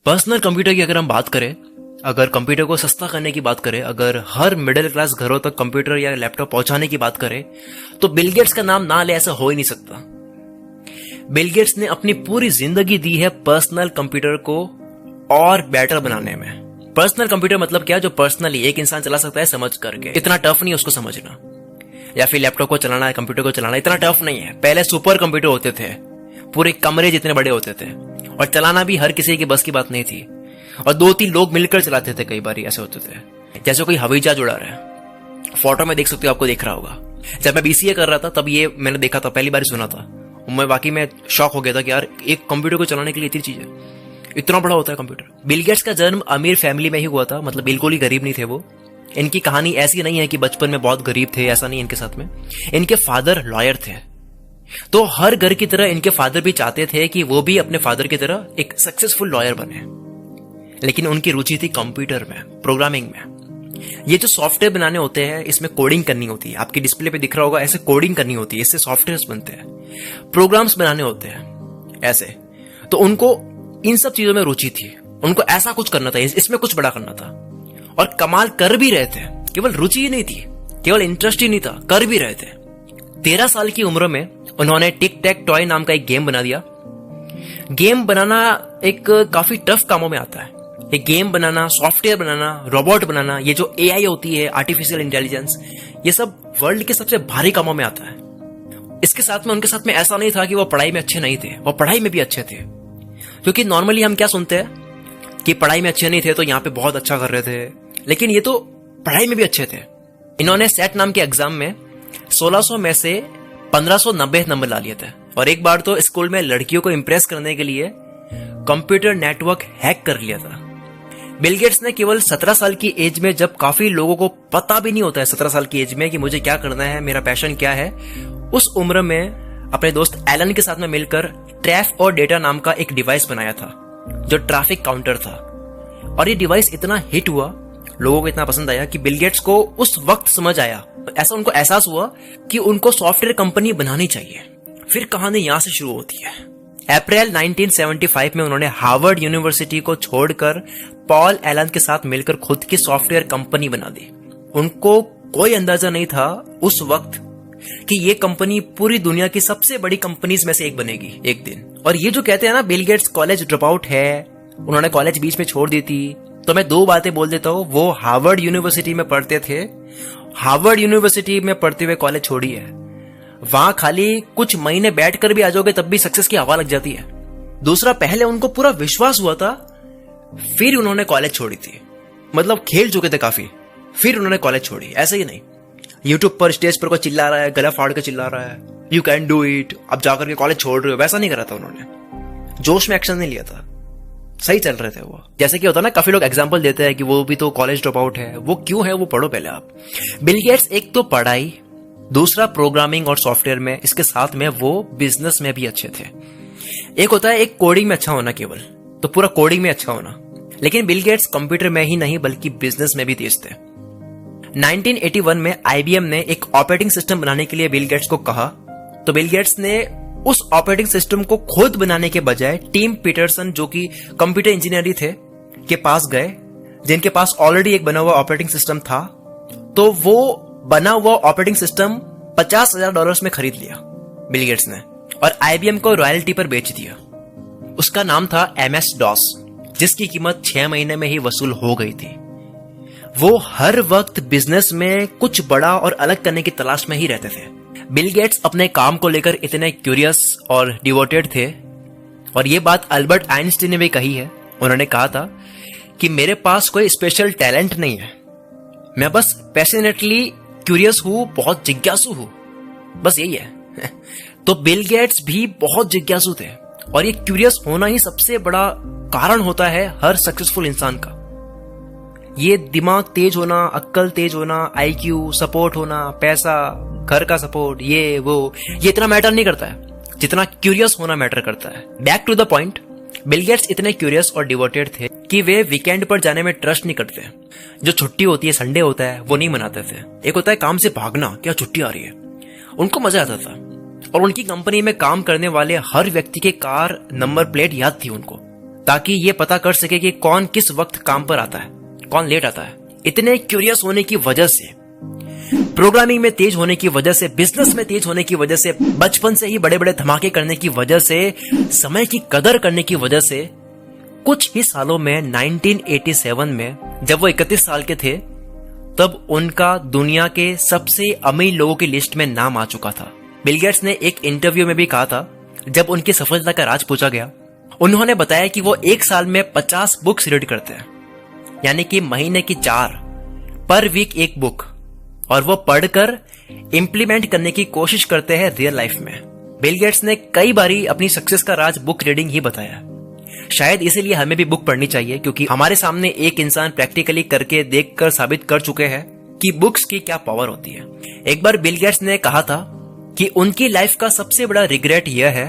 Personal computer की अगर हम बात करें, अगर कंप्यूटर को सस्ता करने की बात करें, अगर हर मिडिल क्लास घरों तक कंप्यूटर या लैपटॉप पहुंचाने की बात करें, तो बिल गेट्स का नाम ना ले ऐसा हो ही नहीं सकता। बिल गेट्स ने अपनी पूरी जिंदगी दी है पर्सनल कंप्यूटर को और बेटर बनाने में। पर्सनल कंप्यूटर मतलब क्या, जो पर्सनली एक इंसान चला सकता है समझ करके, इतना टफ नहीं है उसको समझना। या फिर लैपटॉप को चलाना है, कंप्यूटर को चलाना इतना टफ नहीं है। पहले सुपर कंप्यूटर होते थे, पूरे कमरे जितने बड़े होते थे, और चलाना भी हर किसी की बस की बात नहीं थी, और 2-3 लोग मिलकर चलाते थे। कई बार ऐसे होते थे जैसे कोई हवाई जहाज उड़ा रहा है। फोटो में देख सकते हो, आपको दिख रहा होगा। जब मैं बीसीए कर रहा था तब ये मैंने देखा था, पहली बार सुना था। मैं वाकई में शॉक हो गया था कि यार एक कंप्यूटर को चलाने के लिए इतनी चीज है, इतना बड़ा होता है कंप्यूटर। बिल गेट्स का जन्म अमीर फैमिली में ही हुआ था, मतलब बिल्कुल ही गरीब नहीं थे वो। इनकी कहानी ऐसी नहीं है कि बचपन में बहुत गरीब थे, ऐसा नहीं इनके साथ में। इनके फादर लॉयर थे, तो हर घर की तरह इनके फादर भी चाहते थे कि वो भी अपने फादर की तरह एक सक्सेसफुल लॉयर बने। लेकिन उनकी रुचि थी कंप्यूटर में, प्रोग्रामिंग में। ये जो सॉफ्टवेयर बनाने होते हैं, इसमें कोडिंग करनी होती है। आपकी डिस्प्ले पे दिख रहा होगा, ऐसे कोडिंग करनी होती है, इससे सॉफ्टवेयर्स बनते हैं, प्रोग्राम्स बनाने होते हैं ऐसे। तो उनको इन सब चीजों में रुचि थी, उनको ऐसा कुछ करना था, इसमें कुछ बड़ा करना था, और कमाल कर भी रहे थे। केवल रुचि ही नहीं थी, केवल इंटरेस्ट ही नहीं था, कर भी रहे थे। 13 साल की उम्र में उन्होंने टिक टैक टॉय नाम का एक गेम बना दिया। गेम बनाना एक काफी टफ कामों में आता है। एक गेम बनाना, सॉफ्टवेयर बनाना, रोबोट बनाना, ये जो एआई होती है, आर्टिफिशियल इंटेलिजेंस, ये सब वर्ल्ड के सबसे भारी कामों में आता है। इसके साथ में उनके साथ में ऐसा नहीं था कि वो पढ़ाई में अच्छे नहीं थे, वो पढ़ाई में भी अच्छे थे। क्योंकि नॉर्मली हम क्या सुनते हैं कि पढ़ाई में अच्छे नहीं थे तो यहाँ पे बहुत अच्छा कर रहे थे, लेकिन ये तो पढ़ाई में भी अच्छे थे। इन्होंने सेट नाम के एग्जाम में 1600 में से 1590 नंबर ला लिए थे। और एक बार तो स्कूल में लड़कियों को इंप्रेस करने के लिए कंप्यूटर नेटवर्क हैक कर लिया था। बिल गेट्स ने केवल 17 साल की एज में, जब काफी लोगों को पता भी नहीं होता है 17 साल की एज में कि मुझे क्या करना है, मेरा पैशन क्या है, उस उम्र में अपने दोस्त एलन के साथ में मिलकर ट्रैफ और डेटा नाम का एक डिवाइस बनाया था, जो ट्रैफिक काउंटर था। और ये डिवाइस इतना हिट हुआ, लोगों को इतना पसंद आया कि बिल गेट्स को उस वक्त समझ आया, ऐसा उनको एहसास हुआ कि उनको सॉफ्टवेयर कंपनी बनानी चाहिए। फिर कहानी यहां से शुरू होती है। अप्रैल 1975 में उन्होंने हार्वर्ड यूनिवर्सिटी को छोड़कर पॉल एलन के साथ मिलकर खुद की सॉफ्टवेयर कंपनी बना दी। उनको कोई अंदाजा नहीं था उस वक्त कि ये कंपनी पूरी दुनिया की सबसे बड़ी कंपनीज में से एक बनेगी एक दिन। और ये जो कहते हैं ना, Bill Gates college drop out है, उन्होंने कॉलेज बीच में छोड़ दी थी, तो मैं 2 बातें बोल देता हूं। वो हार्वर्ड यूनिवर्सिटी में पढ़ते थे, हार्वर्ड यूनिवर्सिटी में पढ़ते हुए कॉलेज छोड़ी है। वहां खाली कुछ महीने बैठकर भी आ जाओगे तब भी सक्सेस की हवा लग जाती है। दूसरा, पहले उनको पूरा विश्वास हुआ था, फिर उन्होंने कॉलेज छोड़ी थी। मतलब खेल चुके थे काफी, फिर उन्होंने कॉलेज छोड़ी। ऐसे ही नहीं, यूट्यूब पर स्टेज पर कोई चिल्ला रहा है, गला फाड़ के चिल्ला रहा है, यू कैन डू इट, अब जाकर के कॉलेज छोड़ रहे हो, वैसा नहीं करा था उन्होंने। जोश में एक्शन नहीं लिया था, सही चल रहे थे वो। जैसे कि होता है ना, काफी लोग एग्जांपल देते हैं कि वो भी तो कॉलेज ड्रॉप आउट है। वो क्यों है वो पढ़ो पहले आप। बिल गेट्स एक तो पढ़ाई, दूसरा प्रोग्रामिंग और सॉफ्टवेयर में, इसके साथ में वो बिजनेस में भी अच्छे थे। एक होता है एक कोडिंग में अच्छा होना, केवल तो पूरा कोडिंग में अच्छा होना, लेकिन बिल गेट्स कंप्यूटर में ही नहीं बल्कि बिजनेस में भी तेज थे। 1981 में आईबीएम ने एक ऑपरेटिंग सिस्टम बनाने के लिए बिल गेट्स को कहा, तो बिल गेट्स ने उस ऑपरेटिंग सिस्टम को खुद बनाने के बजाय टीम पीटरसन, जो कि कंप्यूटर इंजीनियर थे, के पास गए, जिनके पास ऑलरेडी एक बना हुआ ऑपरेटिंग सिस्टम था। तो वो बना हुआ ऑपरेटिंग सिस्टम $50,000 में खरीद लिया बिल गेट्स ने, और आईबीएम को रॉयल्टी पर बेच दिया। उसका नाम था MS-DOS, जिसकी कीमत 6 महीने में ही वसूल हो गई थी। वो हर वक्त बिजनेस में कुछ बड़ा और अलग करने की तलाश में ही रहते थे। बिल गेट्स अपने काम को लेकर इतने क्यूरियस और डिवोटेड थे, और ये बात अल्बर्ट आइंस्टीन ने भी कही है। उन्होंने कहा था कि मेरे पास कोई स्पेशल टैलेंट नहीं है, मैं बस पैशनेटली क्यूरियस हूं, बहुत जिज्ञासु हूं, बस यही है। तो बिल गेट्स भी बहुत जिज्ञासु थे, और ये क्यूरियस होना ही सबसे बड़ा कारण होता है हर सक्सेसफुल इंसान का। ये दिमाग तेज होना, अक्ल तेज होना, IQ सपोर्ट होना, पैसा, घर का सपोर्ट, ये वो, ये इतना मैटर नहीं करता है जितना क्यूरियस होना मैटर करता है। Back to the point, Bill Gates इतने क्यूरियस और डिवोटेड थे कि वे वीकेंड पर जाने में ट्रस्ट नहीं करते। जो छुट्टी होती है, संडे होता है, वो नहीं मनाते थे। एक होता है काम से भागना, क्या छुट्टी आ रही है, उनको मजा आता था। और उनकी कंपनी में काम करने वाले हर व्यक्ति के कार नंबर प्लेट याद थी उनको। ताकि ये पता कर सके कि कौन किस वक्त काम पर आता है, कौन लेट आता है। इतने क्यूरियस होने की वजह से, प्रोग्रामिंग में तेज होने की वजह से, बिजनेस में तेज होने की वजह से, बचपन से ही बड़े बड़े धमाके करने की वजह से, समय की कदर करने की वजह से, कुछ ही सालों में 1987 में जब वो 31 साल के थे, तब उनका दुनिया के सबसे अमीर लोगों की लिस्ट में नाम आ चुका था। बिल गेट्स ने एक इंटरव्यू में भी कहा था, जब उनकी सफलता का राज पूछा गया, उन्होंने बताया कि वो एक साल में 50 बुक्स रीड करते हैं, यानी कि महीने की 4, पर वीक एक बुक, और वो पढ़कर इंप्लीमेंट करने की कोशिश करते हैं रियल लाइफ में। बिल गेट्स ने कई बारी अपनी सक्सेस का राज बुक रीडिंग ही बताया। शायद इसीलिए हमें भी बुक पढ़नी चाहिए, क्योंकि हमारे सामने एक इंसान प्रैक्टिकली करके देखकर साबित कर चुके हैं कि बुक्स की क्या पावर होती है। एक बार बिल गेट्स ने कहा था कि उनकी लाइफ का सबसे बड़ा रिग्रेट यह है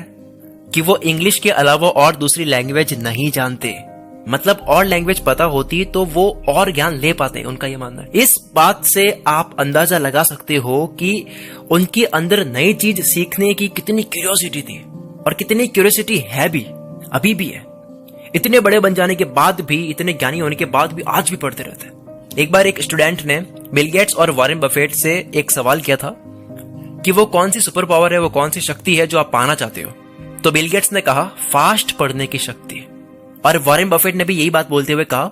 कि वो इंग्लिश के अलावा और दूसरी लैंग्वेज नहीं जानते। मतलब और लैंग्वेज पता होती तो वो और ज्ञान ले पाते, उनका ये मानना है। इस बात से आप अंदाजा लगा सकते हो कि उनके अंदर नई चीज सीखने की कितनी क्यूरियोसिटी थी, और कितनी क्यूरियोसिटी है भी, अभी भी है। इतने बड़े बन जाने के बाद भी, इतने ज्ञानी होने के बाद भी आज भी पढ़ते रहते हैं। एक बार एक स्टूडेंट ने बिल गेट्स और वॉरेन बफेट से एक सवाल किया था कि वो कौन सी सुपर पावर है, वो कौन सी शक्ति है जो आप पाना चाहते हो। तो बिल गेट्स ने कहा फास्ट पढ़ने की शक्ति, और वॉरेन बफेट ने भी यही बात बोलते हुए कहा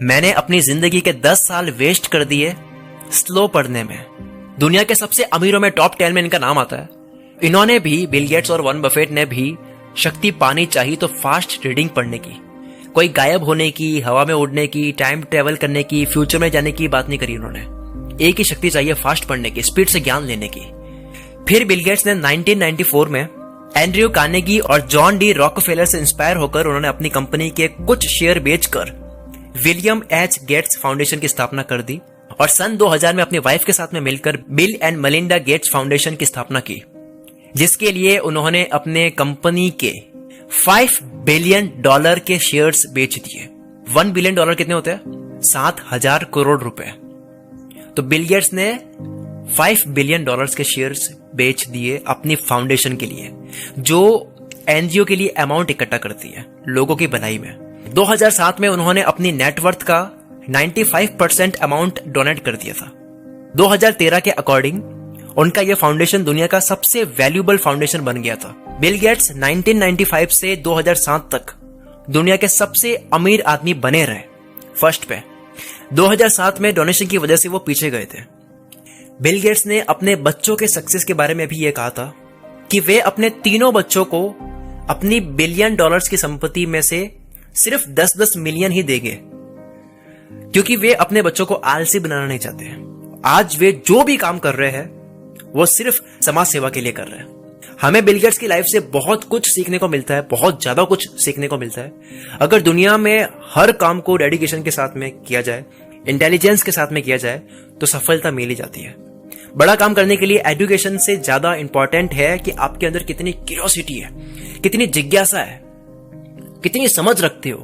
मैंने अपनी जिंदगी के 10 साल वेस्ट कर दिए स्लो पढ़ने में। दुनिया के सबसे अमीरों में टॉप 10 में इनका नाम आता है। इन्होंने भी, बिल गेट्स और वॉरेन बफेट ने भी, शक्ति पानी चाहिए तो फास्ट रीडिंग पढ़ने की। कोई गायब होने की, हवा में उड़ने की, टाइम ट्रेवल करने की, फ्यूचर में जाने की बात नहीं करी उन्होंने। एक ही शक्ति चाहिए, फास्ट पढ़ने की, स्पीड से ज्ञान लेने की। फिर बिल गेट्स ने 1994 में एंड्रयू कार्नेगी और जॉन डी रॉकफेलर से इंस्पायर होकर उन्होंने अपनी कंपनी के कुछ शेयर बेचकर विलियम एच गेट्स फाउंडेशन की स्थापना कर दी, और सन 2000 में अपनी वाइफ के साथ में मिलकर bill and Melinda Gates foundation की स्थापना की, जिसके लिए उन्होंने अपने कंपनी के $5 बिलियन के शेयर्स बेच दिए। $1 बिलियन कितने होते हैं? 7,000 करोड़ रुपए। तो बिल गेट्स ने $5 बिलियन के शेयर्स बेच दिए अपनी फाउंडेशन के लिए, जो एनजीओ के लिए अमाउंट इकट्ठा करती है लोगों की भलाई में। 2007 में उन्होंने अपनी नेटवर्थ का 95% अमाउंट डोनेट कर दिया था। 2013 के अकॉर्डिंग उनका यह फाउंडेशन दुनिया का सबसे वैल्यूएबल फाउंडेशन बन गया था। बिल गेट्स 1995 से 2007 तक दुनिया के सबसे अमीर आदमी बने रहे, फर्स्ट पे। 2007 में डोनेशन की वजह से वो पीछे गए थे। बिल गेट्स ने अपने बच्चों के सक्सेस के बारे में भी यह कहा था कि वे अपने तीनों बच्चों को अपनी $1 बिलियन की संपत्ति में से सिर्फ 10-10 मिलियन ही देंगे, क्योंकि वे अपने बच्चों को आलसी बनाना नहीं चाहते। आज वे जो भी काम कर रहे हैं वो सिर्फ समाज सेवा के लिए कर रहे हैं। हमें बिल गेट्स की लाइफ से बहुत कुछ सीखने को मिलता है, बहुत ज्यादा कुछ सीखने को मिलता है। अगर दुनिया में हर काम को डेडिकेशन के साथ में किया जाए, इंटेलिजेंस के साथ में किया जाए, तो सफलता मिल ही जाती है। बड़ा काम करने के लिए एजुकेशन से ज्यादा इंपॉर्टेंट है कि आपके अंदर कितनी क्यूरियोसिटी है, कितनी जिज्ञासा है, कितनी समझ रखते हो,